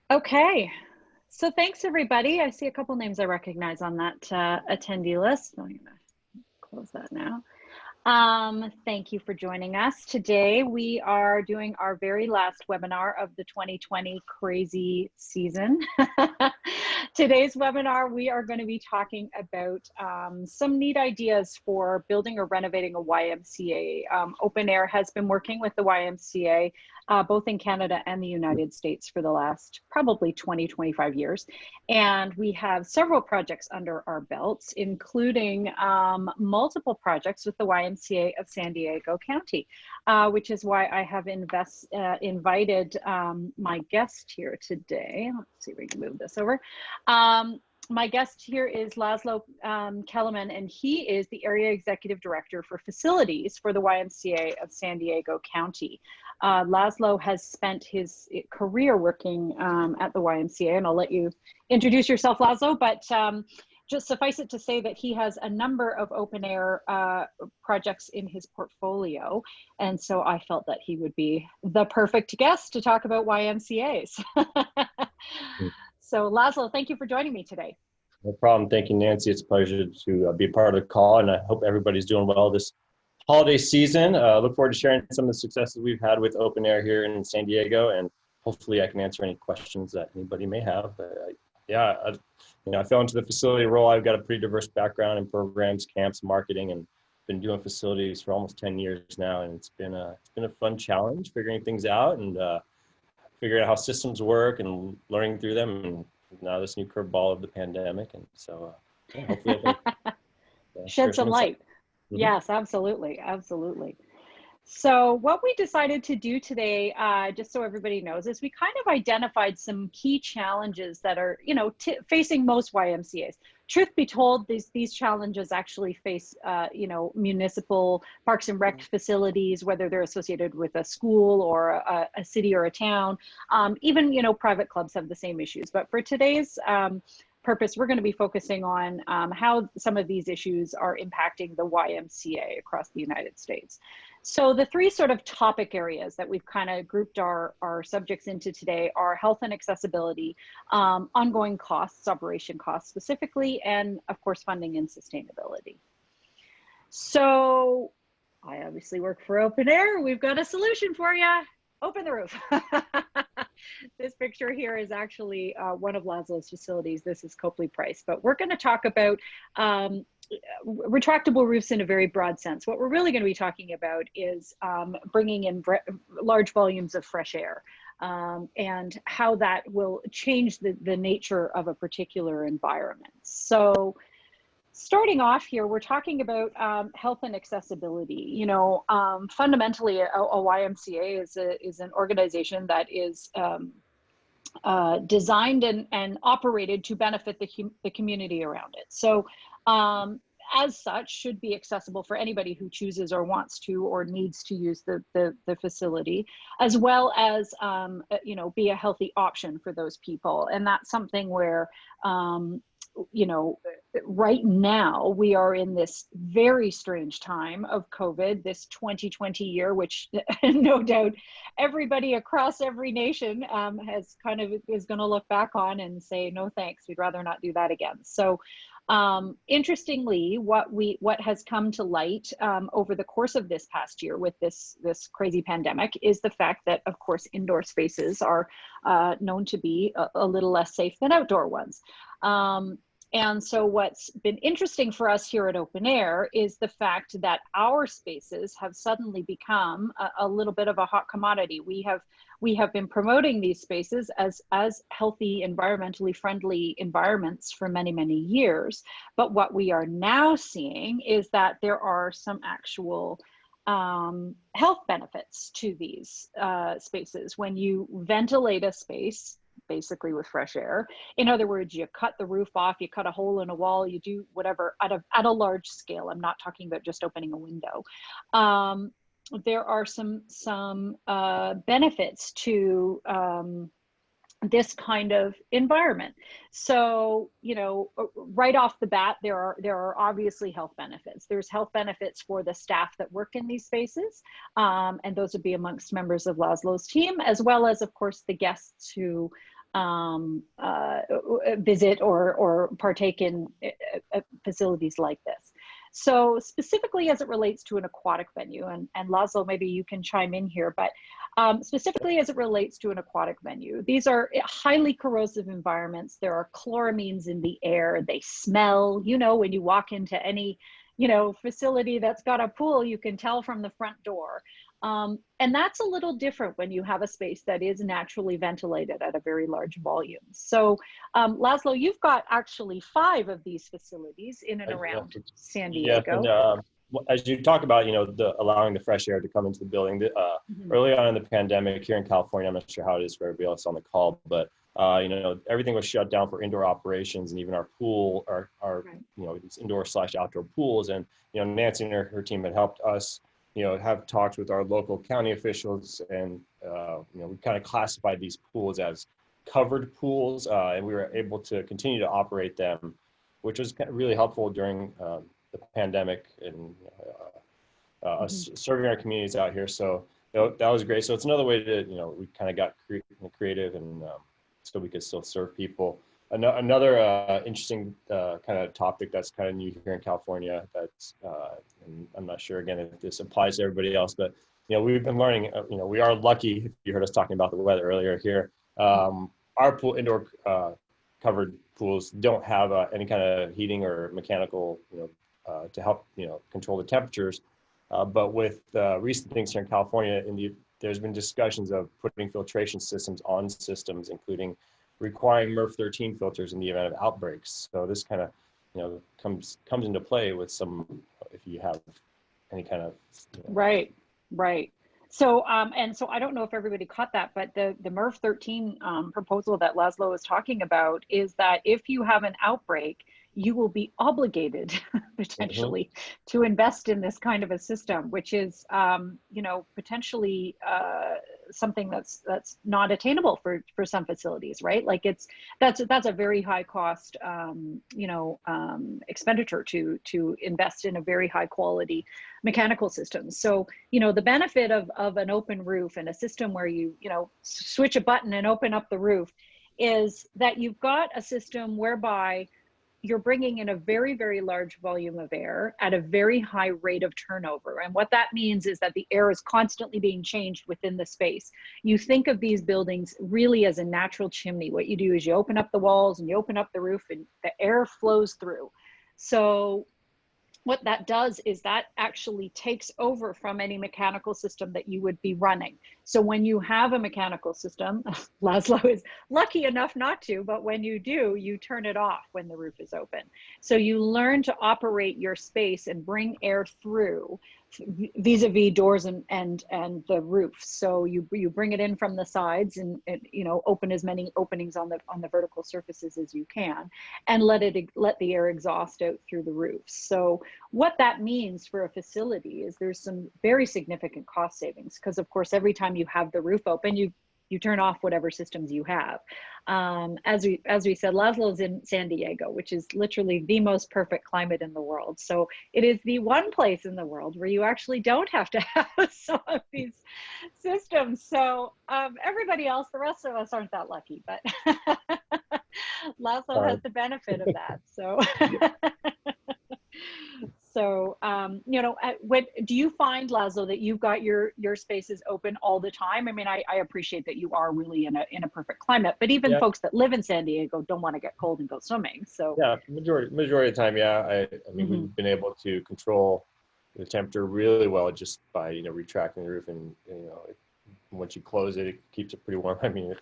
Okay, so thanks everybody. I see a couple names I recognize on that attendee list. I'm going to close that now. Thank you for joining us. Today we are doing our very last webinar of the 2020 crazy season. Today's webinar, we are going to be talking about some neat ideas for building or renovating a YMCA. OpenAire has been working with the YMCA both in Canada and the United States for the last probably 20-25 years. And we have several projects under our belts, including multiple projects with the YMCA of San Diego County, which is why I have invited my guest here today. Let's see if we can move this over. My guest here is Laszlo Kelemen, and he is the Area Executive Director for Facilities for the YMCA of San Diego County. Laszlo has spent his career working at the YMCA, and I'll let you introduce yourself, Laszlo, but just suffice it to say that he has a number of OpenAire projects in his portfolio, and so I felt that he would be the perfect guest to talk about YMCAs. So Laszlo, thank you for joining me today. No problem. Thank you, Nancy. It's a pleasure to be a part of the call, and I hope everybody's doing well this holiday season. Look forward to sharing some of the successes we've had with OpenAire here in San Diego, and hopefully I can answer any questions that anybody may have. I fell into the facility role. I've got a pretty diverse background in programs, camps, marketing, and been doing facilities for almost 10 years now, and it's been a fun challenge figuring things out and figuring out how systems work and learning through them, and now this new curveball of the pandemic. And so hopefully I can shed some light. Mm-hmm. Yes, absolutely. Absolutely. So what we decided to do today, just so everybody knows, is we kind of identified some key challenges that are, facing most YMCAs. Truth be told, these challenges actually face, municipal parks and rec facilities, whether they're associated with a school or a city or a town. Even, private clubs have the same issues. But for today's purpose, we're going to be focusing on how some of these issues are impacting the YMCA across the United States. So the three sort of topic areas that we've kind of grouped our subjects into today are health and accessibility, ongoing costs, operation costs specifically, and of course, funding and sustainability. So I obviously work for OpenAire. We've got a solution for you. Open the roof. This picture here is actually one of Laszlo's facilities. This is Copley Price, but we're going to talk about retractable roofs in a very broad sense. What we're really going to be talking about is bringing in large volumes of fresh air and how that will change the nature of a particular environment. So starting off here, we're talking about health and accessibility. Fundamentally, a YMCA is an organization that is designed and operated to benefit the community around it. So as such, should be accessible for anybody who chooses or wants to or needs to use the facility, as well as be a healthy option for those people. And that's something where right now we are in this very strange time of COVID, this 2020 year, which no doubt everybody across every nation is going to look back on and say, no thanks, we'd rather not do that again. So interestingly, what has come to light over the course of this past year with this crazy pandemic is the fact that, of course, indoor spaces are known to be a little less safe than outdoor ones. And so what's been interesting for us here at OpenAire is the fact that our spaces have suddenly become a little bit of a hot commodity. We have been promoting these spaces as healthy, environmentally friendly environments for many, many years. But what we are now seeing is that there are some actual health benefits to these spaces. When you ventilate a space, basically with fresh air. In other words, you cut the roof off, you cut a hole in a wall, you do whatever at a large scale. I'm not talking about just opening a window. There are some benefits to this kind of environment. So, right off the bat, there are obviously health benefits. There's health benefits for the staff that work in these spaces, and those would be amongst members of Laszlo's team, as well as, of course, the guests who visit or partake in facilities like this. So specifically as it relates to an aquatic venue, and Laszlo, maybe you can chime in here, but specifically as it relates to an aquatic venue, these are highly corrosive environments. There are chloramines in the air. They smell, you know, when you walk into any, you know, facility that's got a pool, you can tell from the front door. And that's a little different when you have a space that is naturally ventilated at a very large volume. So Laszlo, you've got actually 5 of these facilities in and around San Diego. Yeah, and as you talk about, you know, allowing the fresh air to come into the building, early on in the pandemic here in California, I'm not sure how it is for everybody else on the call, but you know, everything was shut down for indoor operations, and even our pool, our right. You know, these indoor/outdoor pools. And you know, Nancy and her team had helped us, you know, have talks with our local county officials, and you know, we kind of classified these pools as covered pools, and we were able to continue to operate them, which was really helpful during the pandemic and us serving our communities out here. So you know, that was great. So it's another way to, you know, we kind of got creative, and so we could still serve people. Another interesting kind of topic that's kind of new here in California, that's, and I'm not sure again if this applies to everybody else, but you know, we've been learning, you know, we are lucky, if you heard us talking about the weather earlier here, our pool, indoor covered pools don't have any kind of heating or mechanical, you know, to help, you know, control the temperatures. But with recent things here in California, there's been discussions of putting filtration systems on systems, including requiring MERV 13 filters in the event of outbreaks. So this kind of, you know, comes into play with some, if you have any kind of, you know. Right. So and so I don't know if everybody caught that, but the MERV 13 proposal that Laszlo is talking about is that if you have an outbreak, you will be obligated potentially to invest in this kind of a system, which is you know, potentially something that's not attainable for some facilities, right? Like that's a very high cost you know, expenditure to invest in a very high quality mechanical system. So you know, the benefit of an open roof and a system where you know, switch a button and open up the roof is that you've got a system whereby you're bringing in a very, very large volume of air at a very high rate of turnover. And what that means is that the air is constantly being changed within the space. You think of these buildings really as a natural chimney. What you do is you open up the walls and you open up the roof and the air flows through. So what that does is that actually takes over from any mechanical system that you would be running. So when you have a mechanical system, Laszlo is lucky enough not to, but when you do, you turn it off when the roof is open. So you learn to operate your space and bring air through vis-a-vis doors and the roof. So you bring it in from the sides and you know, open as many openings on the vertical surfaces as you can, and let the air exhaust out through the roof. So what that means for a facility is there's some very significant cost savings, because of course every time you have the roof open, you turn off whatever systems you have. As we said, Laszlo's in San Diego, which is literally the most perfect climate in the world. So it is the one place in the world where you actually don't have to have some of these systems. So everybody else, the rest of us aren't that lucky, but Laszlo has the benefit of that. So. So, you know, what do you find, Laszlo, that you've got your spaces open all the time? I mean, I appreciate that you are really in a perfect climate, but even folks that live in San Diego don't want to get cold and go swimming. So yeah, majority of the time, yeah. I mean, we've been able to control the temperature really well just by, you know, retracting the roof, and you know, once you close it, it keeps it pretty warm. I mean,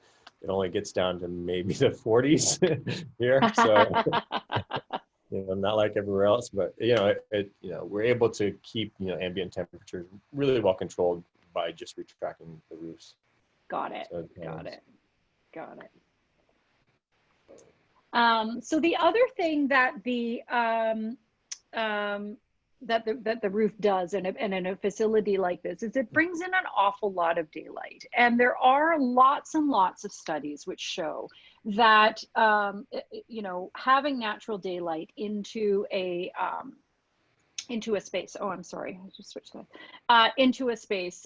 it only gets down to maybe the 40s here, so. You know, not like everywhere else, but you know, you know, we're able to keep, you know, ambient temperatures really well controlled by just retracting the roofs. Got it. So, got it. So the other thing that that the roof does in a facility like this is it brings in an awful lot of daylight. And there are lots and lots of studies which show that, you know, having natural daylight into a space, oh, I'm sorry, I just switched that, into a space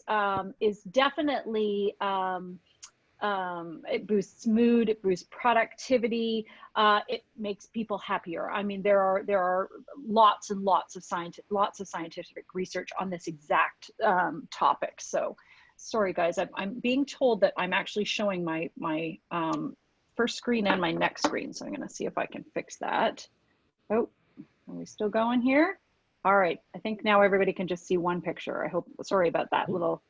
is definitely It boosts mood, it boosts productivity, it makes people happier. I mean, there are lots and lots of scientific research on this exact topic. So, sorry guys, I'm being told that I'm actually showing my first screen and my next screen. So I'm going to see if I can fix that. Oh, are we still going here? All right, I think now everybody can just see one picture. I hope, sorry about that little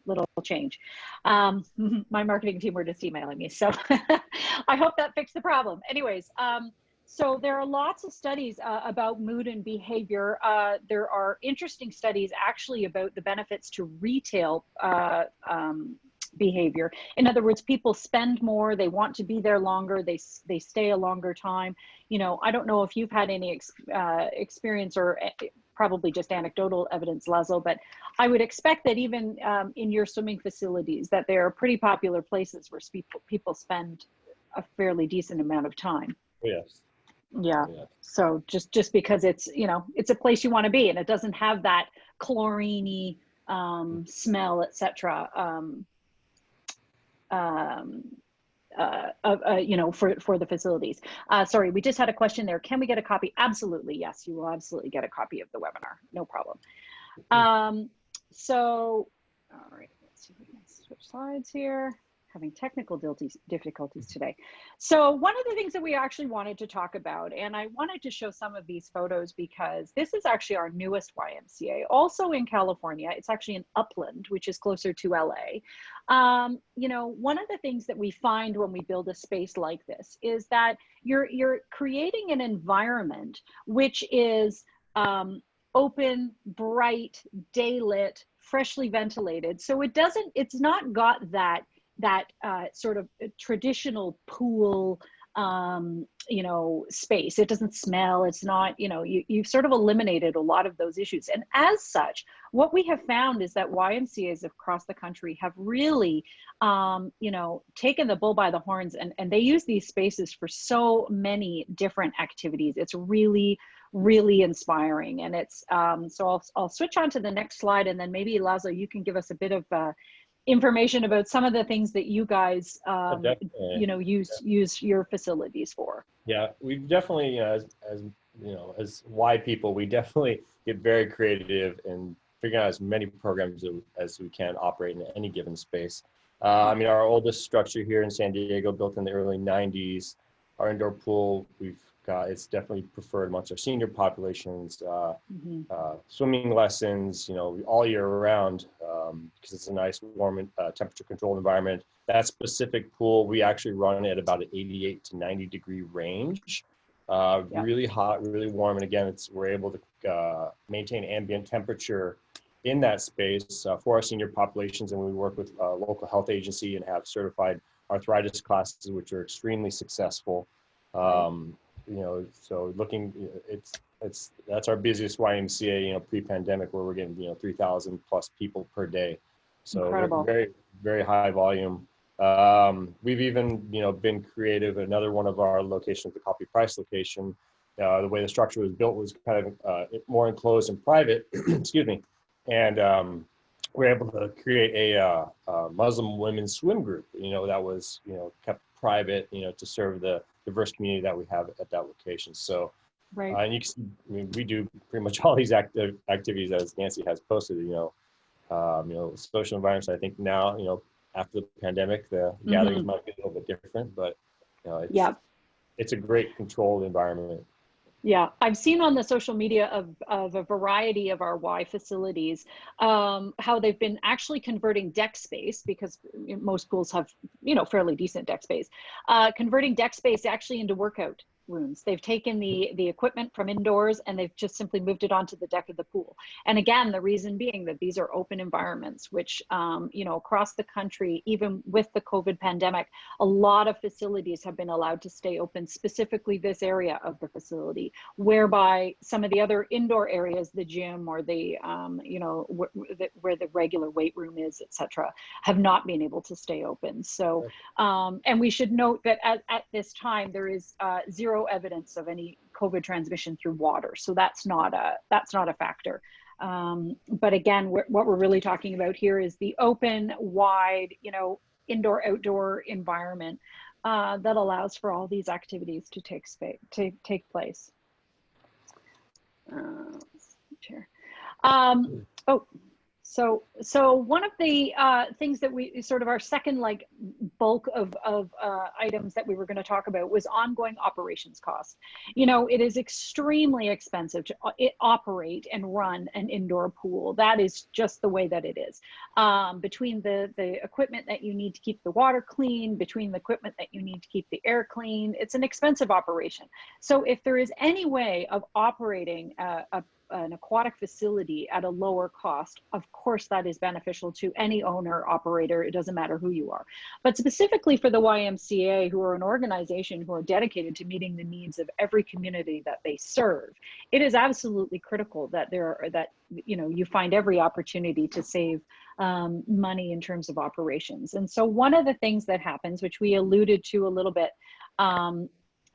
change. My marketing team were just emailing me, so I hope that fixed the problem. Anyways, so there are lots of studies about mood and behavior. There are interesting studies actually about the benefits to retail behavior. In other words, people spend more, they want to be there longer, they stay a longer time. You know, I don't know if you've had any experience or probably just anecdotal evidence, Laszlo, but I would expect that even in your swimming facilities, that they are pretty popular places where people spend a fairly decent amount of time. Yes. Yeah. Yes. So just because it's, you know, it's a place you want to be and it doesn't have that chlorine-y smell, etc. You know, for the facilities. Sorry, we just had a question there. Can we get a copy? Absolutely, yes, you will absolutely get a copy of the webinar, no problem. So, all right, let's see if we can switch slides here. Having technical difficulties today. So one of the things that we actually wanted to talk about, and I wanted to show some of these photos because this is actually our newest YMCA, also in California. It's actually in Upland, which is closer to LA. You know, one of the things that we find when we build a space like this is that you're creating an environment which is open, bright, daylit, freshly ventilated. So it's not got that sort of traditional pool, you know, space. It doesn't smell. It's not, you know, you've sort of eliminated a lot of those issues. And as such, what we have found is that YMCAs across the country have really, you know, taken the bull by the horns, and they use these spaces for so many different activities. It's really, really inspiring. And it's, so I'll switch on to the next slide, and then maybe Laszlo, you can give us a bit of information about some of the things that you guys, you know, use your facilities for. Yeah, we definitely, as you know, as Y people, we definitely get very creative in figuring out as many programs as we can operate in any given space. I mean, our oldest structure here in San Diego, built in the early 90s, our indoor pool, it's definitely preferred amongst our senior populations, swimming lessons, you know, all year round, because it's a nice warm temperature controlled environment. That specific pool, we actually run at about an 88 to 90 degree range, really hot, really warm. And again, we're able to maintain ambient temperature in that space for our senior populations. And we work with a local health agency and have certified arthritis classes, which are extremely successful. You know, so that's our busiest YMCA, you know, pre-pandemic, where we're getting, you know, 3,000 plus people per day. So incredible. Very, very high volume. We've even, you know, been creative. Another one of our locations, the Coffee Price location, the way the structure was built was kind of more enclosed and private, excuse me. And we're able to create a Muslim women's swim group, you know, that was, you know, kept private, you know, to serve the diverse community that we have at that location. So, and you can see, I mean, we do pretty much all these activities as Nancy has posted, you know, social environments. I think now, you know, after the pandemic, the gatherings might be a little bit different, but, you know, it's a great controlled environment. Yeah, I've seen on the social media of a variety of our Y facilities, how they've been actually converting deck space, because most pools have, you know, fairly decent deck space, converting deck space actually into workout rooms. They've taken the equipment from indoors and they've just simply moved it onto the deck of the pool. And again, the reason being that these are open environments, which, you know, across the country, even with the COVID pandemic, a lot of facilities have been allowed to stay open, specifically this area of the facility, whereby some of the other indoor areas, the gym or the, you know, where the regular weight room is, etc., have not been able to stay open. So, and we should note that at this time, there is zero evidence of any COVID transmission through water. So that's not a factor. But again, what we're really talking about here is the open, wide, you know, indoor-outdoor environment that allows for all these activities to take place. Let's see here. Oh, so one of the things that we sort of our second like bulk of items that we were going to talk about was ongoing operations costs. You know, it is extremely expensive to operate and run an indoor pool. That is just the way that it is. Between the equipment that you need to keep the water clean, between the equipment that you need to keep the air clean, it's an expensive operation. So if there is any way of operating an aquatic facility at a lower cost, of course that is beneficial to any owner, operator, it doesn't matter who you are. But specifically for the YMCA, who are an organization who are dedicated to meeting the needs of every community that they serve, it is absolutely critical that you find every opportunity to save money in terms of operations. And so one of the things that happens, which we alluded to a little bit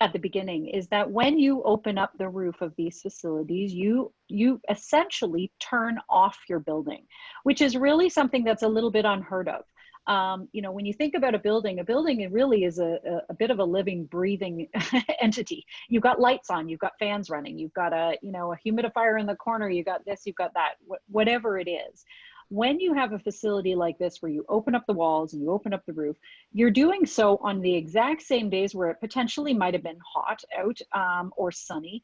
at the beginning, is that when you open up the roof of these facilities, you essentially turn off your building, which is really something that's a little bit unheard of. You know, when you think about a building, it really is a bit of a living, breathing entity. You've got lights on, you've got fans running, you've got a humidifier in the corner, you've got this, you've got that, whatever it is. When you have a facility like this where you open up the walls and you open up the roof, you're doing so on the exact same days where it potentially might have been hot out or sunny,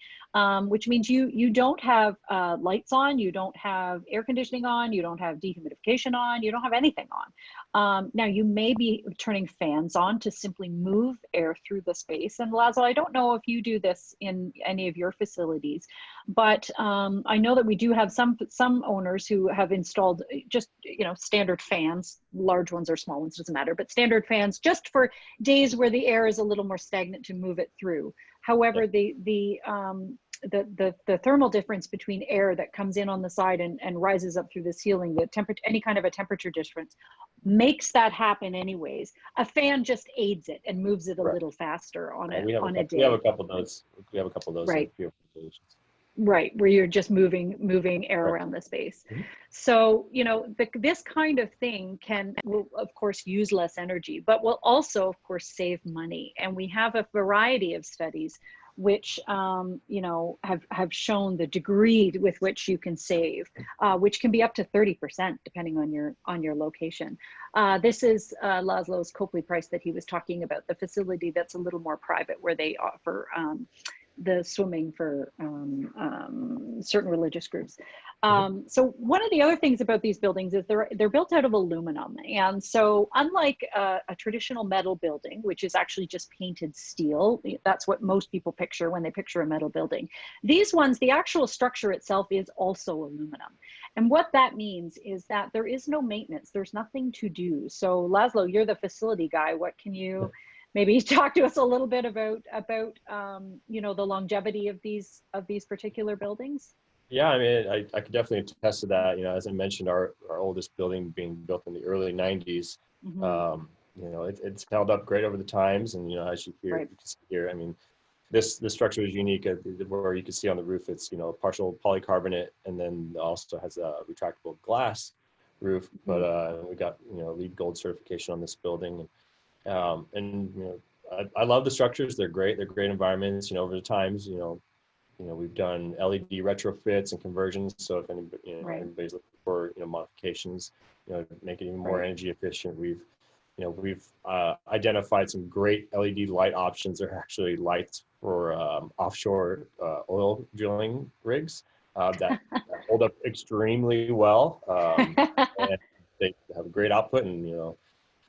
which means you don't have lights on, you don't have air conditioning on, you don't have dehumidification on, you don't have anything on. Now you may be turning fans on to simply move air through the space. And Laszlo, I don't know if you do this in any of your facilities, but I know that we do have some owners who have installed just standard fans, large ones or small ones, doesn't matter, but standard fans just for days where the air is a little more stagnant to move it through. However, the thermal difference between air that comes in on the side and rises up through the ceiling, any kind of a temperature difference, makes that happen anyways. A fan just aids it and moves it a little faster on a day. We have a couple of those. Right. In a few occasions. Right, where you're just moving air around the space. Mm-hmm. So, this kind of thing will of course use less energy, but will also of course save money. And we have a variety of studies which have shown the degree with which you can save, which can be up to 30% depending on your location. This is Laszlo's Copley Price that he was talking about, the facility that's a little more private, where they offer the swimming for certain religious groups. So one of the other things about these buildings is they're built out of aluminum. And so unlike a traditional metal building, which is actually just painted steel, that's what most people picture when they picture a metal building. These ones, the actual structure itself is also aluminum. And what that means is that there is no maintenance, there's nothing to do. So Laszlo, you're the facility guy. What can you maybe talk to us a little bit about the longevity of these particular buildings? Yeah, I mean, I could definitely attest to that. As I mentioned, our oldest building being built in the early 90s, mm-hmm. It's held up great over the times. And, as you can see here, I mean, this structure is unique where you can see on the roof, it's, partial polycarbonate, and then also has a retractable glass roof. Mm-hmm. But we got, LEED Gold certification on this building. I love the structures. They're great. They're great environments. Over the times, we've done LED retrofits and conversions. So if anybody's looking for modifications, make it even more energy efficient, we've identified some great LED light options. They're actually lights for offshore oil drilling rigs that hold up extremely well, and they have a great output, and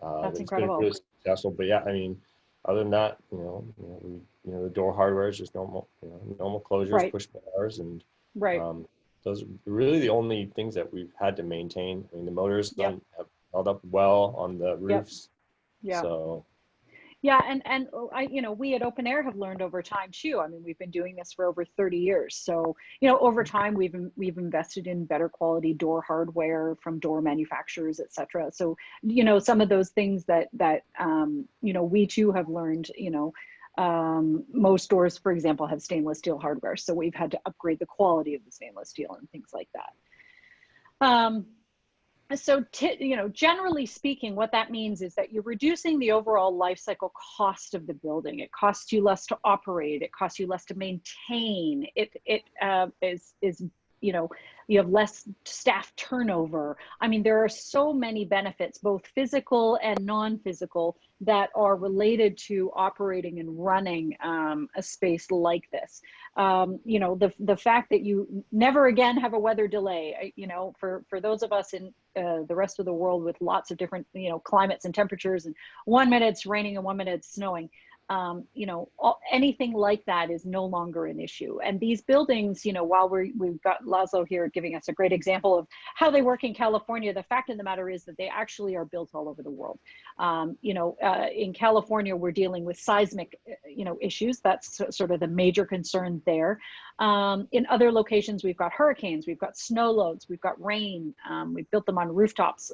that's it's incredible. been really successful. But yeah, I mean, other than that, the door hardware is just normal closures, push bars, and those are really the only things that we've had to maintain. I mean, the motors have held up well on the roofs. Yeah. So. Yeah, and we at OpenAire have learned over time too. I mean, we've been doing this for over 30 years. So, over time we've invested in better quality door hardware from door manufacturers, et cetera. So, some of those things that we too have learned, most doors, for example, have stainless steel hardware. So we've had to upgrade the quality of the stainless steel and things like that. So, generally speaking, what that means is that you're reducing the overall life cycle cost of the building. It costs you less to operate. It costs you less to maintain. Is you have less staff turnover. I mean, there are so many benefits, both physical and non-physical, that are related to operating and running a space like this. The fact that you never again have a weather delay, for those of us in the rest of the world with lots of different, climates and temperatures, and 1 minute it's raining and 1 minute it's snowing. Anything like that is no longer an issue. And these buildings, while we've got Laszlo here giving us a great example of how they work in California, the fact of the matter is that they actually are built all over the world. In California, we're dealing with seismic, issues. That's sort of the major concern there. In other locations, we've got hurricanes, we've got snow loads, we've got rain. We've built them on rooftops,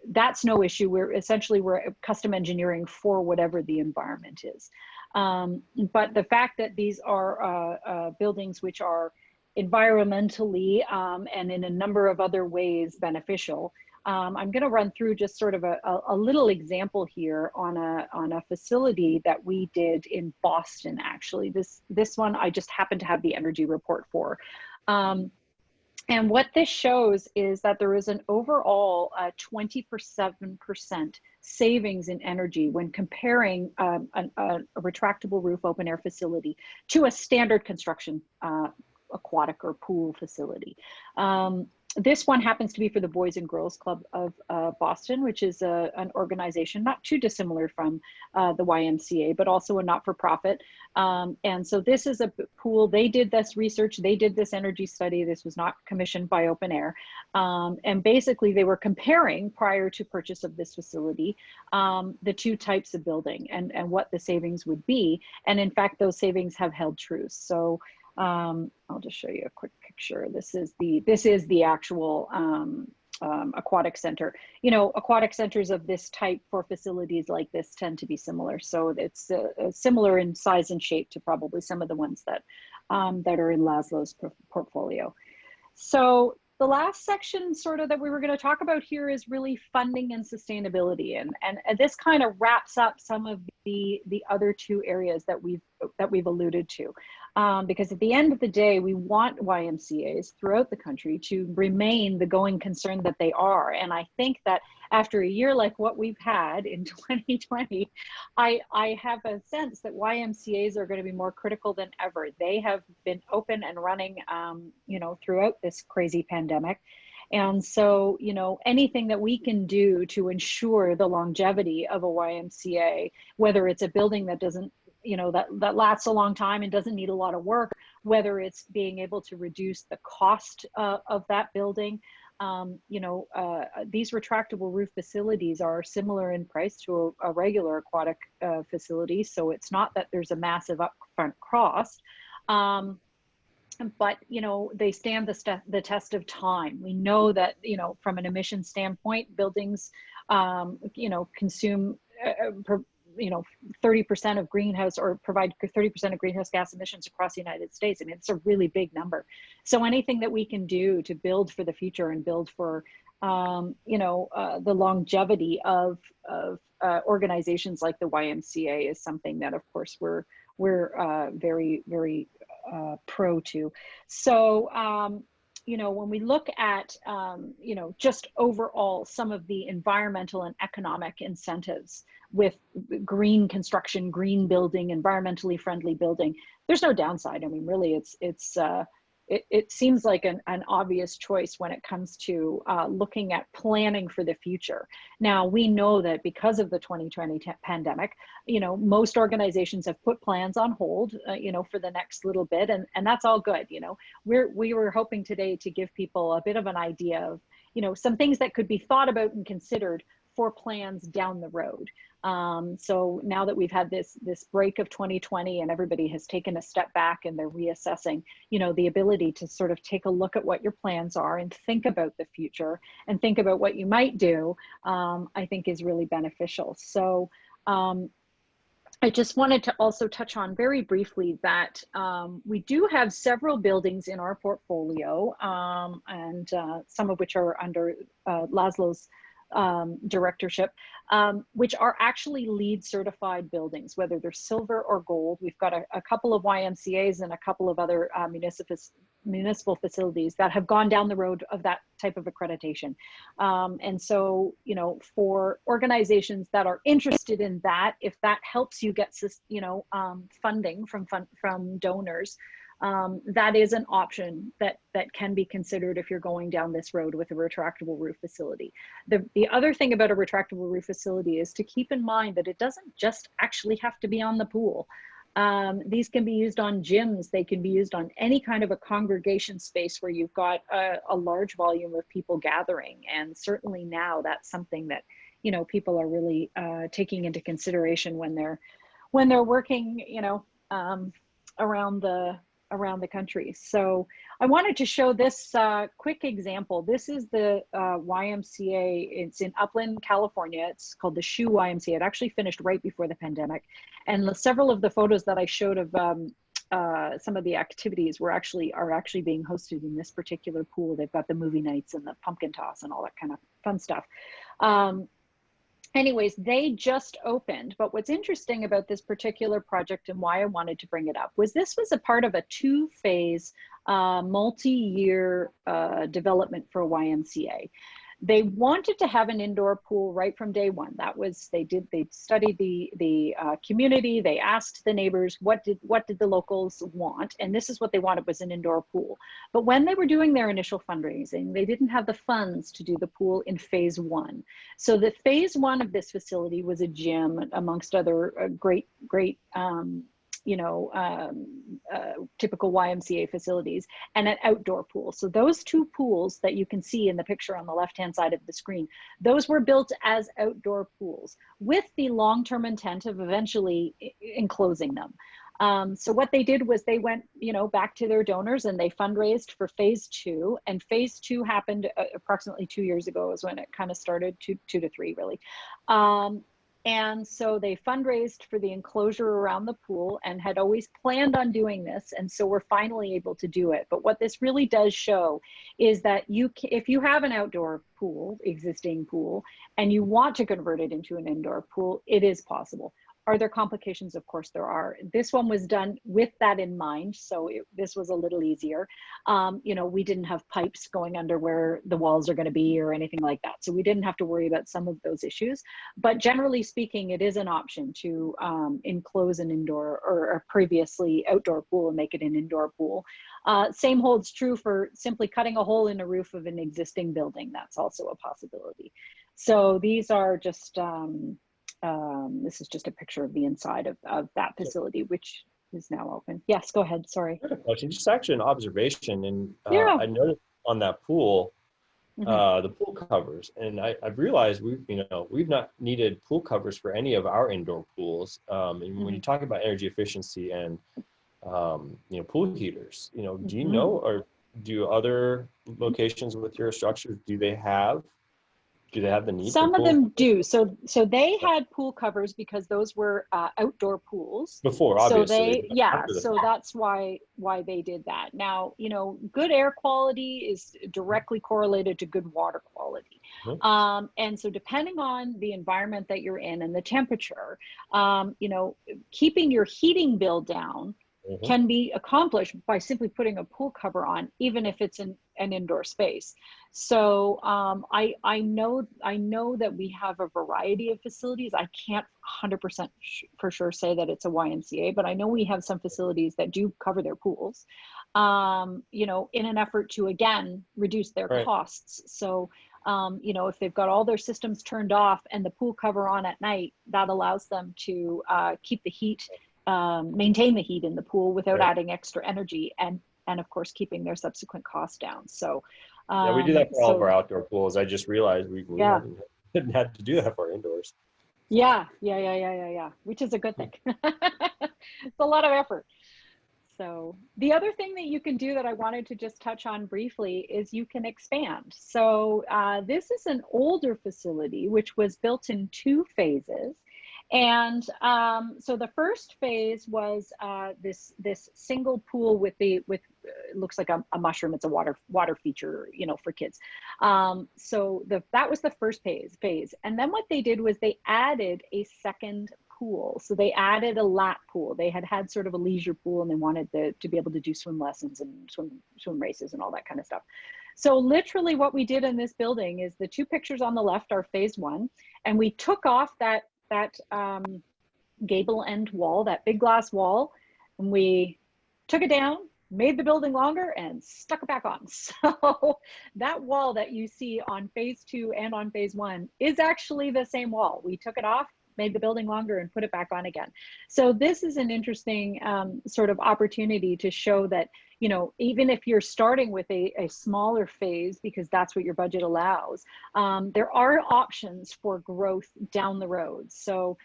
that's no issue. We're custom engineering for whatever the environment is. But the fact that these are buildings which are environmentally and in a number of other ways beneficial, I'm going to run through just sort of a little example here on a facility that we did in Boston. Actually, this one I just happened to have the energy report for. And what this shows is that there is an overall 27% savings in energy when comparing a retractable roof open air facility to a standard construction aquatic or pool facility. This one happens to be for the Boys and Girls Club of Boston, which is an organization not too dissimilar from the YMCA, but also a not-for-profit. And so this is a pool. They did this research. They did this energy study. This was not commissioned by OpenAire. And basically, they were comparing, prior to purchase of this facility, the two types of building and what the savings would be. And in fact, those savings have held true. So I'll just show you a quick picture. This is the actual aquatic center. Aquatic centers of this type for facilities like this tend to be similar. So it's similar in size and shape to probably some of the ones that are in Laszlo's portfolio. So the last section sort of that we were going to talk about here is really funding and sustainability. And this kind of wraps up some of the other two areas that we've alluded to. Because at the end of the day, we want YMCAs throughout the country to remain the going concern that they are. And I think that after a year like what we've had in 2020, I have a sense that YMCAs are going to be more critical than ever. They have been open and running, throughout this crazy pandemic. And so, anything that we can do to ensure the longevity of a YMCA, whether it's a building that doesn't, that lasts a long time and doesn't need a lot of work, whether it's being able to reduce the cost of that building. These retractable roof facilities are similar in price to a regular aquatic facility. So it's not that there's a massive upfront cost. But they stand the test of time. We know that from an emission standpoint, buildings consume 30% of greenhouse, or provide 30% of greenhouse gas emissions across the United States. I mean, it's a really big number. So anything that we can do to build for the future and build for the longevity of organizations like the YMCA is something that, of course, we're very, very pro to. So when we look at just overall some of the environmental and economic incentives with green construction, green building, environmentally friendly building, there's no downside. I mean, really, it seems like an obvious choice when it comes to looking at planning for the future. Now, we know that because of the 2020 pandemic, most organizations have put plans on hold, for the next little bit, and that's all good. We were hoping today to give people a bit of an idea of, some things that could be thought about and considered for plans down the road. So now that we've had this break of 2020 and everybody has taken a step back and they're reassessing, the ability to sort of take a look at what your plans are and think about the future and think about what you might do, I think is really beneficial. So I just wanted to also touch on very briefly that we do have several buildings in our portfolio, and some of which are under Laszlo's directorship, which are actually LEED certified buildings, whether they're silver or gold. We've got a couple of YMCAs and a couple of other municipal facilities that have gone down the road of that type of accreditation. And so, you know, for organizations that are interested in that, if that helps you get, you know, funding from donors, that is an option that can be considered if you're going down this road with a retractable roof facility. The other thing about a retractable roof facility is to keep in mind that it doesn't just actually have to be on the pool. These can be used on gyms. They can be used on any kind of a congregation space where you've got a large volume of people gathering. And certainly now that's something that, you know, people are really taking into consideration when they're working, you know, around the country. So I wanted to show this quick example. This is the YMCA. It's in Upland, California. It's called the Shoe YMCA. It actually finished right before the pandemic. And several of the photos that I showed of some of the activities are actually being hosted in this particular pool. They've got the movie nights and the pumpkin toss and all that kind of fun stuff. Anyways, they just opened, but what's interesting about this particular project and why I wanted to bring it up was this was a part of a two-phase multi-year development for YMCA. They wanted to have an indoor pool right from day one. That was, they studied the community. They asked the neighbors, what did the locals want? And this is what they wanted, was an indoor pool. But when they were doing their initial fundraising, they didn't have the funds to do the pool in phase one. So the phase one of this facility was a gym, amongst other great you know, typical YMCA facilities, and an outdoor pool. So those two pools that you can see in the picture on the left-hand side of the screen, those were built as outdoor pools with the long-term intent of eventually enclosing them. So what they did was they went, you know, back to their donors and they fundraised for phase two, and phase two happened approximately 2 years ago is when it kind of started, two to three really. And so they fundraised for the enclosure around the pool and had always planned on doing this. And so we're finally able to do it. But what this really does show is that if you have an outdoor pool, existing pool, and you want to convert it into an indoor pool, it is possible. Are there complications? Of course there are. This one was done with that in mind, so this was a little easier. You know, we didn't have pipes going under where the walls are going to be or anything like that, so we didn't have to worry about some of those issues. But generally speaking, it is an option to enclose an indoor or a previously outdoor pool and make it an indoor pool. Same holds true for simply cutting a hole in the roof of an existing building. That's also a possibility. So these are just this is just a picture of the inside of that facility, which is now open. Yes, go ahead. Sorry. Just actually an observation, and yeah. I noticed on that pool, the pool covers, and I've realized we've not needed pool covers for any of our indoor pools. And when you talk about energy efficiency and you know, pool heaters, you know, do you know, or do other locations with your structures, do they have the need? Some of them do. So they had pool covers because those were outdoor pools before, obviously. So that's why they did that. Now, you know, good air quality is directly correlated to good water quality. And so depending on the environment that you're in and the temperature, you know, keeping your heating bill down can be accomplished by simply putting a pool cover on, even if it's in an indoor space. So I know that we have a variety of facilities. I can't 100% for sure say that it's a YMCA, but I know we have some facilities that do cover their pools, you know, in an effort to, again, reduce their costs. So you know, if they've got all their systems turned off and the pool cover on at night, that allows them to keep the heat, maintain the heat in the pool without adding extra energy, and of course keeping their subsequent costs down. So yeah, we do that for all of our outdoor pools. I just realized we didn't have to do that for our indoors. Yeah, which is a good thing. It's a lot of effort. So the other thing that you can do that I wanted to just touch on briefly is you can expand. So this is an older facility which was built in 2 phases. And so the first phase was this single pool with it looks like a mushroom. It's a water feature, you know, for kids. So that was the first phase. And then what they did was they added a second pool. So they added a lap pool. They had sort of a leisure pool, and they wanted to be able to do swim lessons and swim races and all that kind of stuff. So literally what we did in this building is the two pictures on the left are phase one, and we took off that gable end wall, that big glass wall, and we took it down, made the building longer, and stuck it back on. So that wall that you see on phase two and on phase one is actually the same wall. We took it off, made the building longer, and put it back on again. So this is an interesting sort of opportunity to show that, you know, even if you're starting with a smaller phase, because that's what your budget allows, there are options for growth down the road. So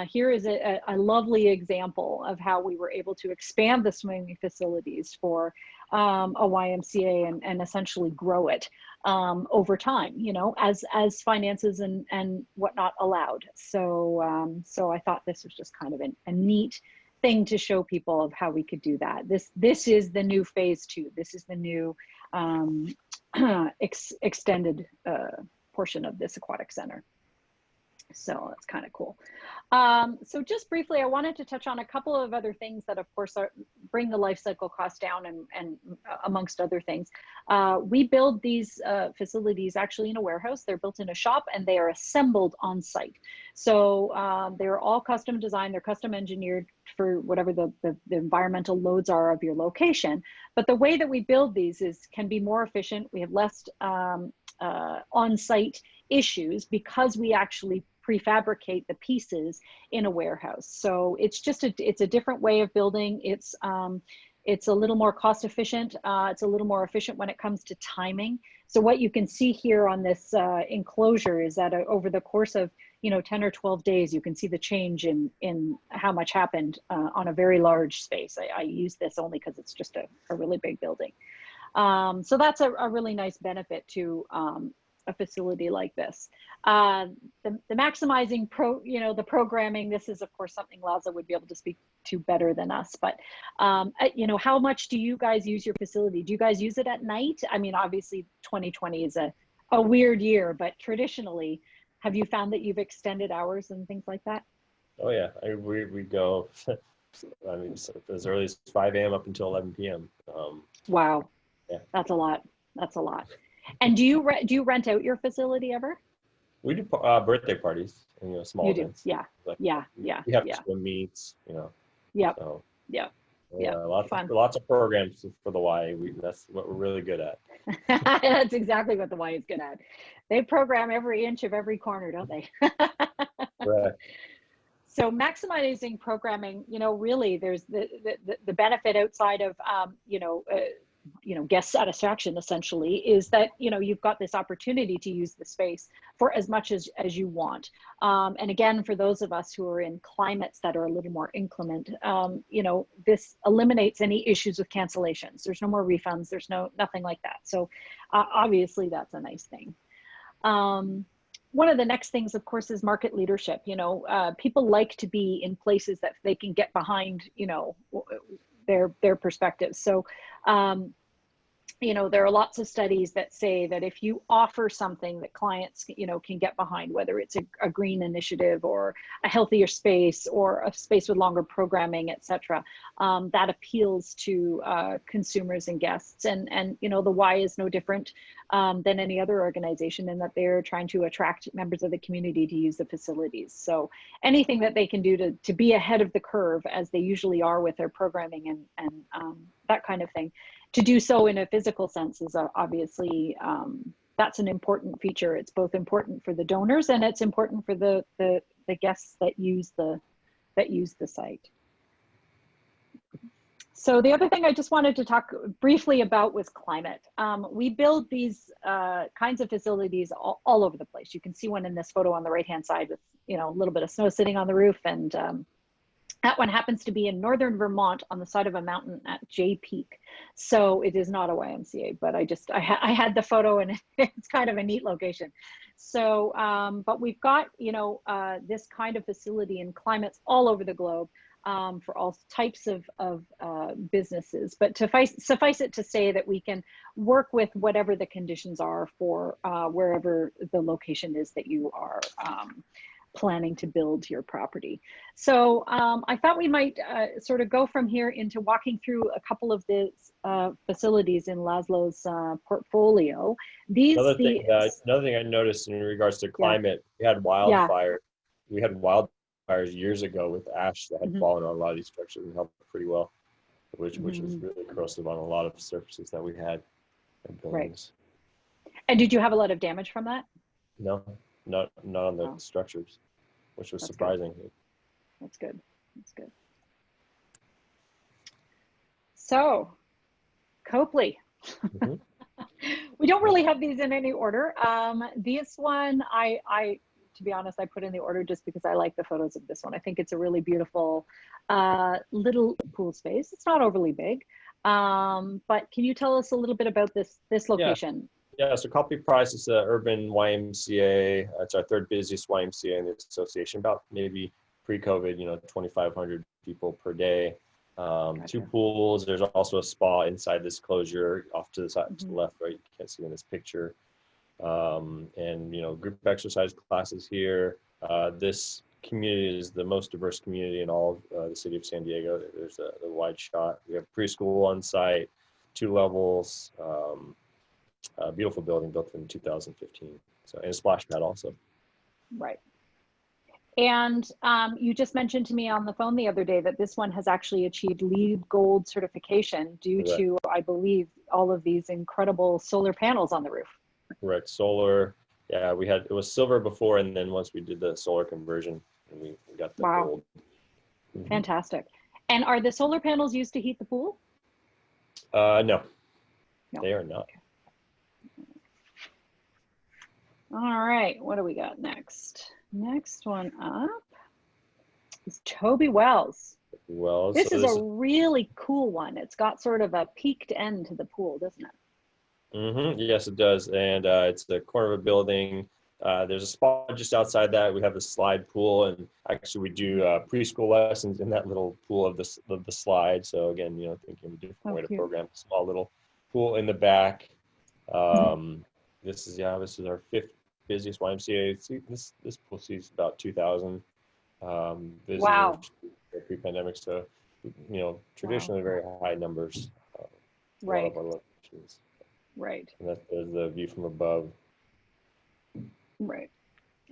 here is a lovely example of how we were able to expand the swimming facilities for a YMCA and essentially grow it over time, you know, as finances and whatnot allowed. So so I thought this was just kind of a neat thing to show people of how we could do that. This is the new phase two. This is the new extended portion of this aquatic center. So that's kind of cool. So just briefly, I wanted to touch on a couple of other things that, of course, bring the life cycle cost down, and amongst other things. We build these facilities actually in a warehouse. They're built in a shop, and they are assembled on site. So they're all custom designed. They're custom engineered for whatever the environmental loads are of your location. But the way that we build these can be more efficient. We have less on-site issues because we actually prefabricate the pieces in a warehouse. So it's just it's a different way of building. It's a little more cost efficient. It's a little more efficient when it comes to timing. So what you can see here on this enclosure is that over the course of 10 or 12 days, you can see the change in how much happened on a very large space. I use this only because it's just a really big building. So that's a really nice benefit to a facility like this. The maximizing the programming, this is of course something Laszlo would be able to speak to better than us, but how much do you guys use your facility? Do you guys use it at night? I mean, obviously 2020 is a weird year, but traditionally, have you found that you've extended hours and things like that? Oh yeah, we go, I mean, as early as 5 a.m. up until 11 p.m. Wow, yeah. That's a lot. That's a lot. And do you rent out your facility ever? We do birthday parties and small events. Yeah. Like, yeah. We have swim meets, Yep. So, yeah. Lots of programs for the Y. That's what we're really good at. That's exactly what the Y is good at. They program every inch of every corner, don't they? Right. So maximizing programming, really there's the benefit outside of guest satisfaction essentially is that you've got this opportunity to use the space for as much as you want, and again, for those of us who are in climates that are a little more inclement, this eliminates any issues with cancellations. There's no more refunds, there's nothing like that. So obviously that's a nice thing. One of the next things, of course, is market leadership. People like to be in places that they can get behind their perspectives. So there are lots of studies that say that if you offer something that clients can get behind, whether it's a green initiative or a healthier space or a space with longer programming, etc., that appeals to consumers and guests. And the Y is no different than any other organization in that they're trying to attract members of the community to use the facilities. So anything that they can do to be ahead of the curve, as they usually are with their programming and that kind of thing, to do so in a physical sense is obviously, that's an important feature. It's both important for the donors and it's important for the guests that use the site. So the other thing I just wanted to talk briefly about was climate. We build these kinds of facilities all over the place. You can see one in this photo on the right-hand side with a little bit of snow sitting on the roof and That one happens to be in northern Vermont on the side of a mountain at Jay Peak. So it is not a YMCA, but I had the photo and it's kind of a neat location. So, but we've got, this kind of facility in climates all over the globe for all types of businesses. But suffice it to say that we can work with whatever the conditions are for wherever the location is that you are planning to build your property. So I thought we might sort of go from here into walking through a couple of the facilities in Laszlo's portfolio. Another thing I noticed in regards to climate, we had wildfire. We had wildfires years ago with ash that had fallen on a lot of these structures and helped pretty well, which was really corrosive on a lot of surfaces that we had in buildings. Right. And did you have a lot of damage from that? No. Not on the structures, which was surprising. Good. That's good. That's good. So, Copley. We don't really have these in any order. This one, I to be honest, I put in the order just because I like the photos of this one. I think it's a really beautiful little pool space. It's not overly big, but can you tell us a little bit about this location? Yeah, so Copley Price is an urban YMCA. It's our third busiest YMCA in the association, about maybe pre-COVID, 2,500 people per day. Gotcha. 2 pools. There's also a spa inside this closure off to the side, to the left, right? You can't see in this picture. And, group exercise classes here. This community is the most diverse community in all of the city of San Diego. There's a wide shot. We have preschool on site, 2 levels. A beautiful building built in 2015. So, and a splash pad also. Right. And you just mentioned to me on the phone the other day that this one has actually achieved LEED Gold certification due to, I believe, all of these incredible solar panels on the roof. Correct. Solar. Yeah, it was silver before, and then once we did the solar conversion, we got the gold. Fantastic. And are the solar panels used to heat the pool? No, they are not. Okay. All right, what do we got next? Next one up is Toby Wells. This is a really cool one. It's got sort of a peaked end to the pool, doesn't it? Yes, it does. And it's the corner of a building. There's a spot just outside that. We have a slide pool, and actually we do preschool lessons in that little pool of the slide. So again, thinking of a different way to program a small little pool in the back. This is our 5th busiest YMCA. This pool sees about 2,000 visitors pre-pandemic. So, traditionally very high numbers. Right. A lot of our locations. Right. And that's the view from above. Right.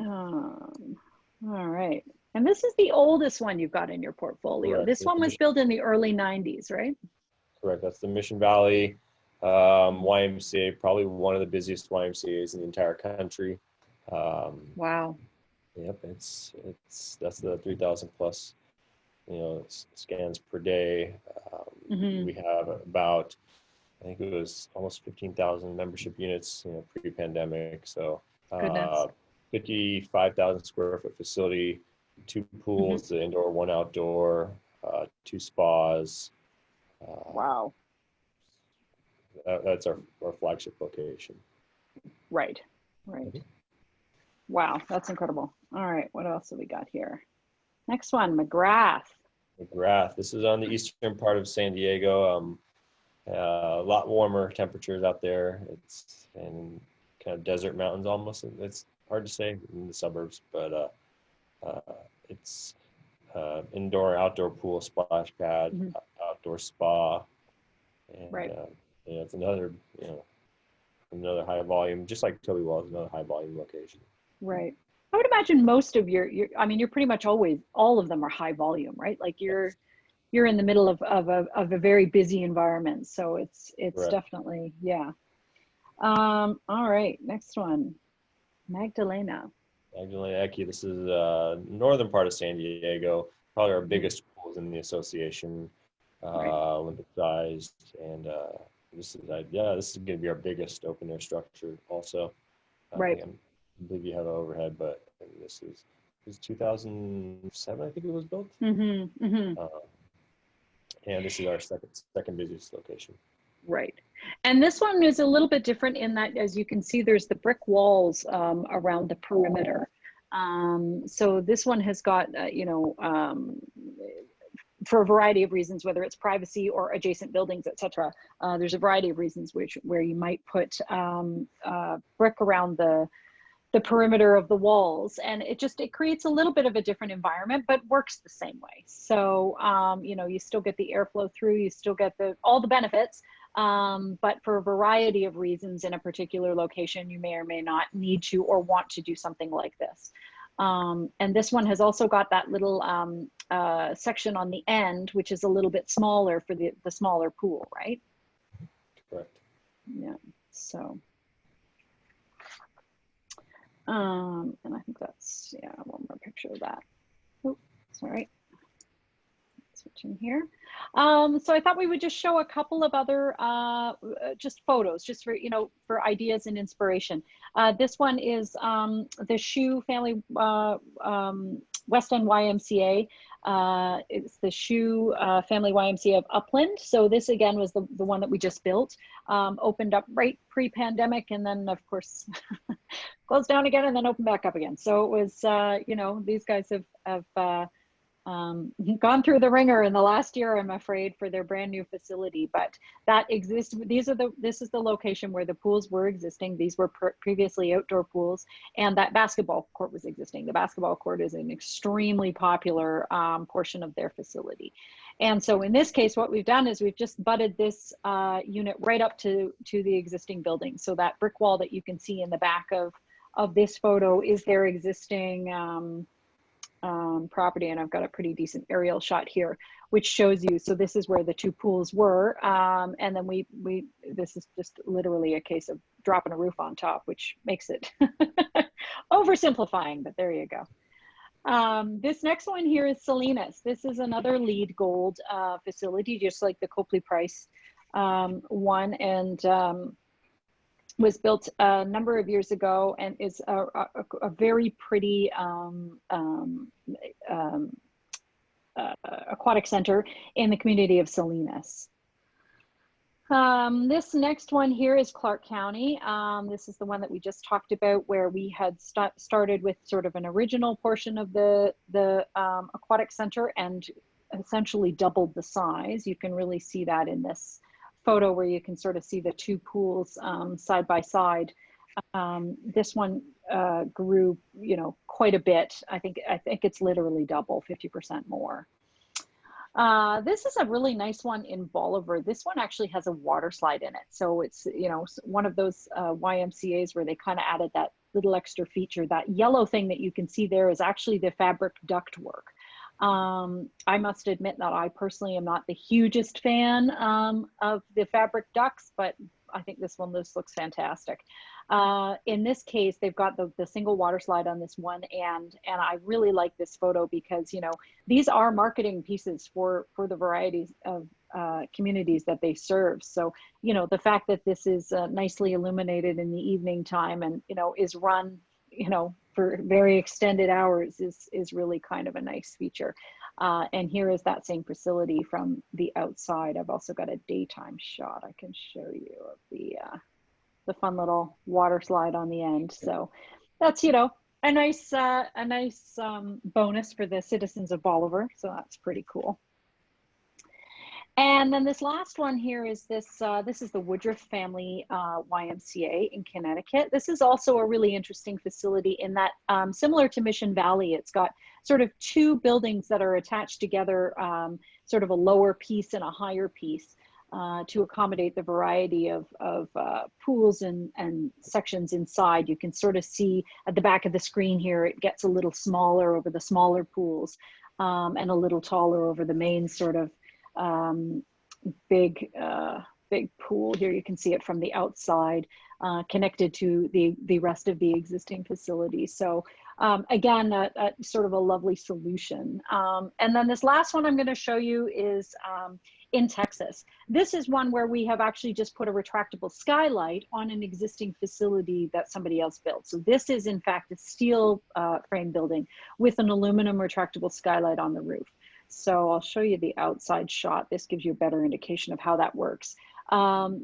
All right. And this is the oldest one you've got in your portfolio. Correct. This one was built in the early 90s, right? Correct. That's the Mission Valley YMCA, probably one of the busiest YMCAs in the entire country. Wow. Yep, that's the 3,000 plus, scans per day. We have about, I think it was almost 15,000 membership units, pre-pandemic. So 55,000 square foot facility, 2 pools, the indoor, 1 outdoor, 2 spas. Wow. That's our flagship location. Right. Wow, that's incredible. All right, what else have we got here? Next one, McGrath. This is on the eastern part of San Diego. A lot warmer temperatures out there. It's in kind of desert mountains almost. It's hard to say in the suburbs, but it's indoor, outdoor pool, splash pad, outdoor spa, and it's another high volume, just like Toby Wells, another high volume location. Right. I would imagine most of you're pretty much always, all of them are high volume, right? Like you're in the middle of a very busy environment. So it's definitely, all right, next one, Magdalena Eki. This is northern part of San Diego, probably our biggest pools in the association, Olympic sized, and this is going to be our biggest open air structure also. I believe you have overhead, but this is was 2007, I think it was built. Mm-hmm, mm-hmm. And this is our second busiest location. Right. And this one is a little bit different in that, as you can see, there's the brick walls around the perimeter. So this one has got, for a variety of reasons, whether it's privacy or adjacent buildings, et cetera, there's a variety of reasons where you might put brick around the perimeter of the walls, and it creates a little bit of a different environment, but works the same way. So you still get the airflow through, you still get all the benefits, but for a variety of reasons in a particular location, you may or may not need to or want to do something like this. And this one has also got that little section on the end, which is a little bit smaller for the smaller pool, right? Correct. Yeah, so. And I think that's, yeah, one more picture of that. Oh, sorry. Switching here. So I thought we would just show a couple of other just photos, just for, for ideas and inspiration. This one is the Shoe Family West End YMCA. It's the Shoe Family YMCA of Upland. So this again was the one that we just built, opened up right pre-pandemic, and then of course closed down again and then opened back up again. So it was, these guys have gone through the ringer in the last year, I'm afraid, for their brand new facility, but that exists. This is the location where the pools were existing. These were previously outdoor pools, and that basketball court was existing. The basketball court is an extremely popular portion of their facility. And so in this case, what we've done is we've just butted this unit right up to the existing building. So that brick wall that you can see in the back of this photo is their existing property, and I've got a pretty decent aerial shot here which shows you, so this is where the two pools were, and then this is just literally a case of dropping a roof on top, which makes it oversimplifying, but there you go. This next one here is Salinas. This is another LEED Gold facility, just like the Copley Price one, and was built a number of years ago, and is a very pretty aquatic center in the community of Salinas. This next one here is Clark County. This is the one that we just talked about, where we had started with sort of an original portion of the aquatic center and essentially doubled the size. You can really see that in this photo where you can sort of see the two pools side by side. This one grew, quite a bit. I think it's literally double, 50% more. This is a really nice one in Bolivar. This one actually has a water slide in it. So it's, one of those YMCAs where they kind of added that little extra feature. That yellow thing that you can see there is actually the fabric duct work. I must admit that I personally am not the hugest fan of the fabric ducts, but I think this looks fantastic. In this case, they've got the single water slide on this one, and I really like this photo because, these are marketing pieces for the varieties of communities that they serve. So, the fact that this is nicely illuminated in the evening time and, is run, for very extended hours is really kind of a nice feature. And here is that same facility from the outside. I've also got a daytime shot I can show you of the fun little water slide on the end. So that's, a nice bonus for the citizens of Bolivar. So that's pretty cool. And then this last one here is this is the Woodruff Family YMCA in Connecticut. This is also a really interesting facility in that, similar to Mission Valley, it's got sort of two buildings that are attached together, sort of a lower piece and a higher piece, to accommodate the variety of pools and sections inside. You can sort of see at the back of the screen here, it gets a little smaller over the smaller pools, and a little taller over the main sort of big pool. Here you can see it from the outside, connected to the rest of the existing facility. So again, a sort of a lovely solution. And then this last one I'm going to show you is in Texas. This is one where we have actually just put a retractable skylight on an existing facility that somebody else built. So this is in fact a steel frame building with an aluminum retractable skylight on the roof. So I'll show you the outside shot. This gives you a better indication of how that works.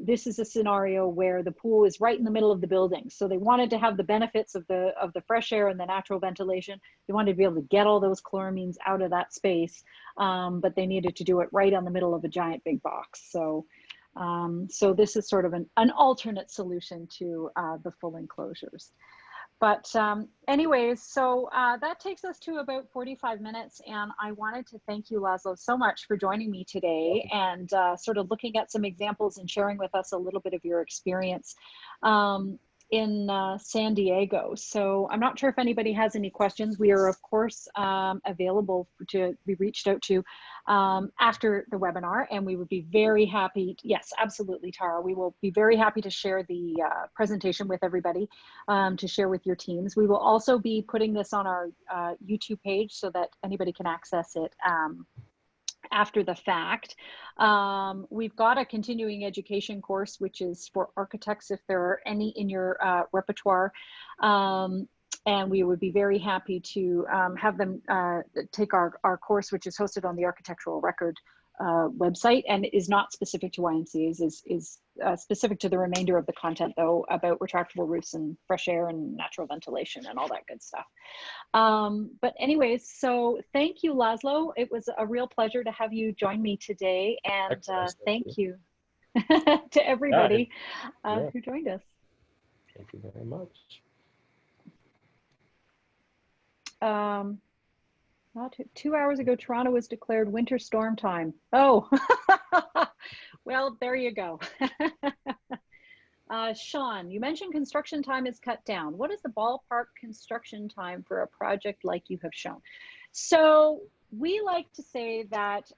This is a scenario where the pool is right in the middle of the building. So they wanted to have the benefits of the fresh air and the natural ventilation. They wanted to be able to get all those chloramines out of that space, but they needed to do it right on the middle of a giant big box. So, so this is sort of an alternate solution to the full enclosures. But anyways, so that takes us to about 45 minutes. And I wanted to thank you, Laszlo, so much for joining me today and sort of looking at some examples and sharing with us a little bit of your experience in San Diego. So I'm not sure if anybody has any questions. We are, of course, available to be reached out to after the webinar, and we would be very happy. Yes, absolutely, Tara. We will be very happy to share the presentation with everybody, to share with your teams. We will also be putting this on our YouTube page so that anybody can access it after the fact. We've got a continuing education course, which is for architects if there are any in your repertoire. And we would be very happy to have them take our course, which is hosted on the Architectural Record website and is not specific to YMCA's, is specific to the remainder of the content though, about retractable roofs and fresh air and natural ventilation and all that good stuff. But anyways, so thank you, Laszlo. It was a real pleasure to have you join me today, and thank you to everybody who joined us. Thank you very much. Not 2 hours ago, Toronto was declared winter storm time. Oh, well, there you go. Sean, you mentioned construction time is cut down. What is the ballpark construction time for a project like you have shown? So we like to say that,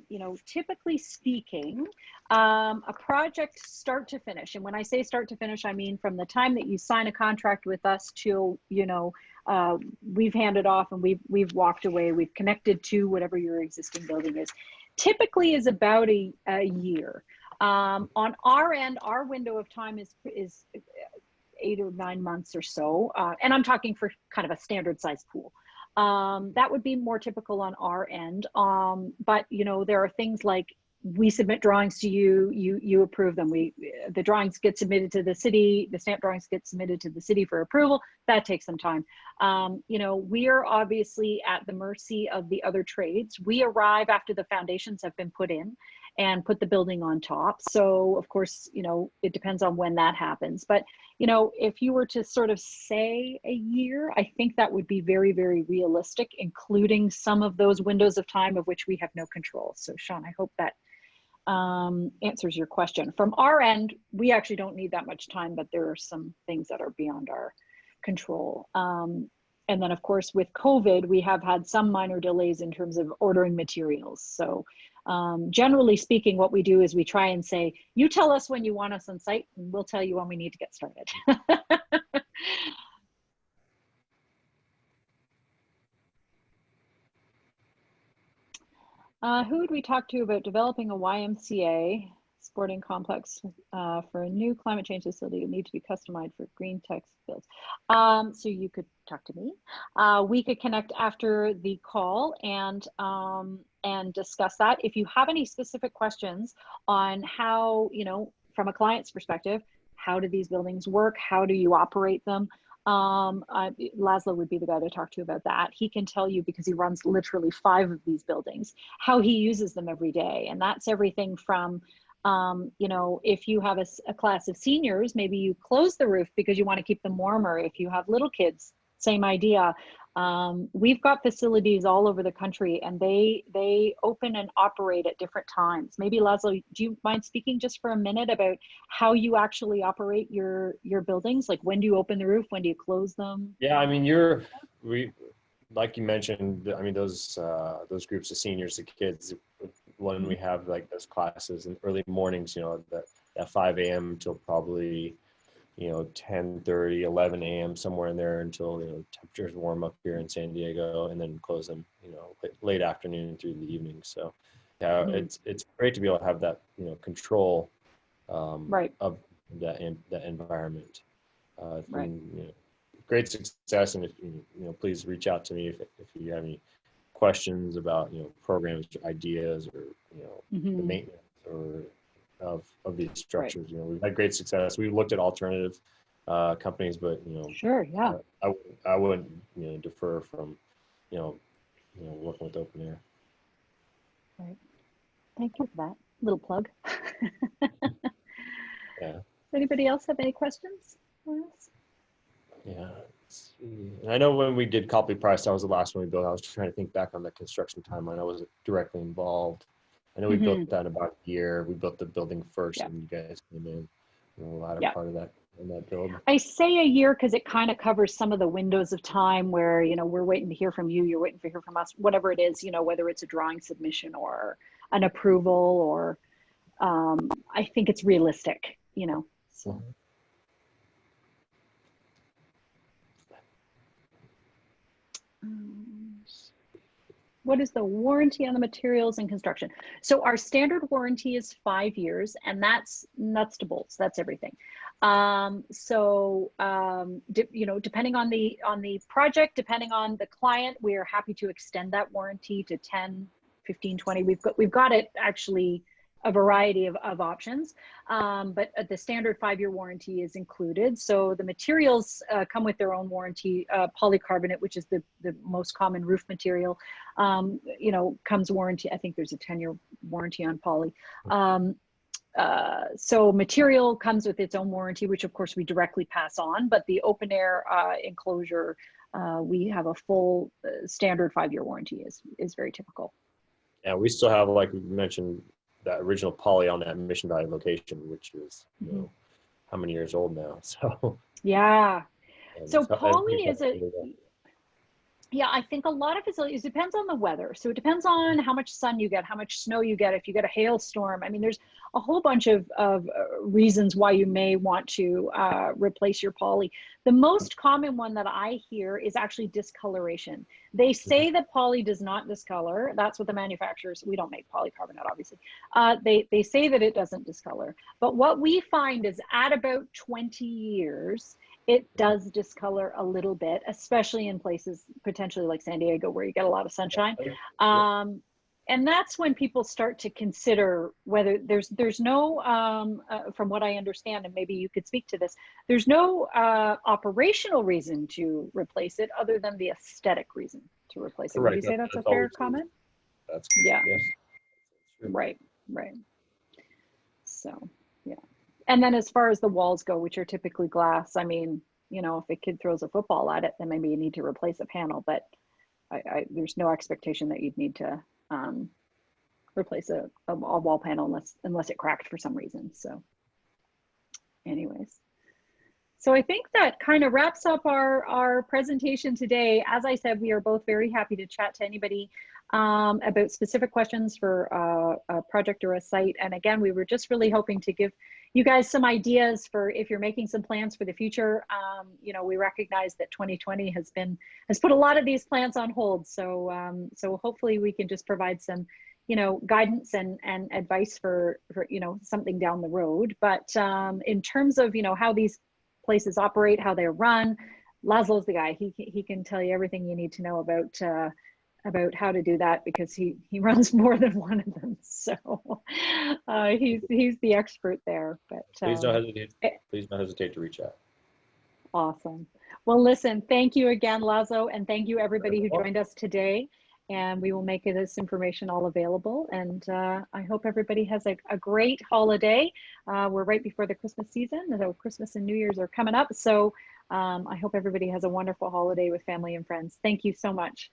you know, typically speaking, a project start to finish, and when I say start to finish, I mean from the time that you sign a contract with us till, you know, we've handed off and we've walked away, we've connected to whatever your existing building is, typically is about a year. On our end, our window of time is 8 or 9 months or so, and I'm talking for kind of a standard size pool. That would be more typical on our end, but you know, there are things like we submit drawings to you, you approve them. The drawings get submitted to the city, the stamp drawings get submitted to the city for approval. That takes some time. You know, we are obviously at the mercy of the other trades. We arrive after the foundations have been put in and put the building on top. So of course, you know, it depends on when that happens. But, you know, if you were to sort of say a year, I think that would be very, very realistic, including some of those windows of time of which we have no control. So Sean, I hope that answers your question. From our end, we actually don't need that much time, but there are some things that are beyond our control. And then of course, with COVID, we have had some minor delays in terms of ordering materials. So generally speaking, what we do is we try and say, you tell us when you want us on site, and we'll tell you when we need to get started. Who would we talk to about developing a YMCA sporting complex for a new climate change facility? It would need to be customized for green tech builds. So you could talk to me. We could connect after the call and discuss that. If you have any specific questions on how, you know, from a client's perspective, how do these buildings work? How do you operate them? Laszlo would be the guy to talk to about that. He can tell you, because he runs literally 5 of these buildings, how he uses them every day. And that's everything from, you know, if you have a class of seniors, maybe you close the roof because you want to keep them warmer. If you have little kids, same idea. We've got facilities all over the country, and they open and operate at different times. Maybe Laszlo, do you mind speaking just for a minute about how you actually operate your buildings? Like, when do you open the roof? When do you close them? Yeah, I mean, like you mentioned, I mean, those groups of seniors, the kids, when we have like those classes in early mornings, you know, at 5 a.m. till probably 10:30, 11 a.m. somewhere in there until, temperatures warm up here in San Diego, and then close them, late afternoon through the evening. So yeah, it's great to be able to have that, control Right. of that environment. It's Right. been, great success, and if please reach out to me if you have any questions about programs, ideas, or the maintenance or of these structures. We've had great success. We've looked at alternative companies, but Sure, yeah. I wouldn't defer from working with OpenAire. Right. Thank you for that little plug. Yeah. Does anybody else have any questions? Yeah. And I know when we did Copley Price, that was the last one we built. I was trying to think back on the construction timeline. I wasn't directly involved. I know we built that in about a year. We built the building first, and you guys came in the latter part of that in that build. I say a year because it kind of covers some of the windows of time where we're waiting to hear from you, you're waiting to hear from us, whatever it is, whether it's a drawing submission or an approval, or I think it's realistic, so. What is the warranty on the materials and construction? So our standard warranty is 5 years, and that's nuts to bolts. That's everything. Depending on the project, depending on the client, we are happy to extend that warranty to 10, 15, 20. We've got it actually a variety of options, but the standard 5-year warranty is included. So the materials come with their own warranty. Polycarbonate, which is the most common roof material, comes warranty. I think there's a 10-year warranty on poly. So material comes with its own warranty, which of course we directly pass on, but the OpenAire enclosure, we have a full standard 5-year warranty is very typical. Yeah, we still have, like we mentioned, that original poly on that Mission Valley location, which is how many years old now? So yeah, so poly is I think a lot of it depends on the weather. So it depends on how much sun you get, how much snow you get, if you get a hailstorm. I mean, there's a whole bunch of reasons why you may want to replace your poly. The most common one that I hear is actually discoloration. They say that poly does not discolor. That's what the manufacturers, we don't make polycarbonate, obviously. They say that it doesn't discolor. But what we find is at about 20 years, it does discolor a little bit, especially in places potentially like San Diego where you get a lot of sunshine. And that's when people start to consider whether there's no, from what I understand, and maybe you could speak to this, there's no operational reason to replace it other than the aesthetic reason to replace it. Would you say that's a fair comment? That's yeah. Yes. Right. So, yeah. And then as far as the walls go, which are typically glass, I mean, if a kid throws a football at it, then maybe you need to replace a panel, but there's no expectation that you'd need to replace a wall panel unless it cracked for some reason. So anyways, so I think that kind of wraps up our presentation today. As I said, we are both very happy to chat to anybody about specific questions for a project or a site. And again, we were just really hoping to give you guys some ideas for if you're making some plans for the future. We recognize that 2020 has put a lot of these plans on hold. So so hopefully we can just provide some guidance and advice for something down the road. But in terms of how these places operate, how they're run, Laszlo's the guy. He can tell you everything you need to know about how to do that, because he runs more than one of them. So he's the expert there. But please don't hesitate to reach out. Awesome. Well, listen, thank you again, Laszlo, and thank you everybody who joined us today. And we will make this information all available. And I hope everybody has a great holiday. We're right before the Christmas season, so Christmas and New Year's are coming up. So I hope everybody has a wonderful holiday with family and friends. Thank you so much.